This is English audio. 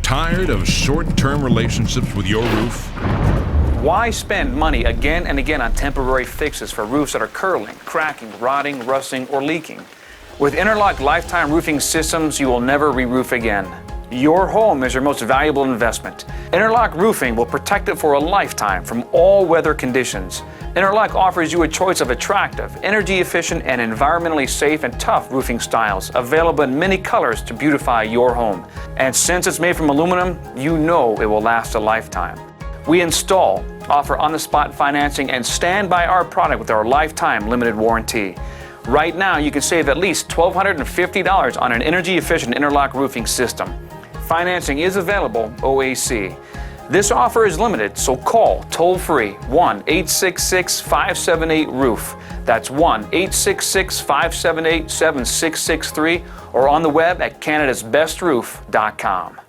Tired of short-term relationships with your roof? Why spend money again and again on temporary fixes for roofs that are curling, cracking, rotting, rusting, or leaking? With Interlock lifetime roofing systems, you will never re-roof again. Your home is your most valuable investment. Interlock Roofing will protect it for a lifetime from all weather conditions. Interlock offers you a choice of attractive, energy-efficient, and environmentally safe and tough roofing styles, available in many colors to beautify your home. And since it's made from aluminum, you know it will last a lifetime. We install, offer on-the-spot financing, and stand by our product with our lifetime limited warranty. Right now, you can save at least $1,250 on an energy-efficient Interlock roofing system. Financing is available OAC. This offer is limited, so call toll-free 1-866-578-ROOF. That's 1-866-578-7663 or on the web at canadasbestroof.com.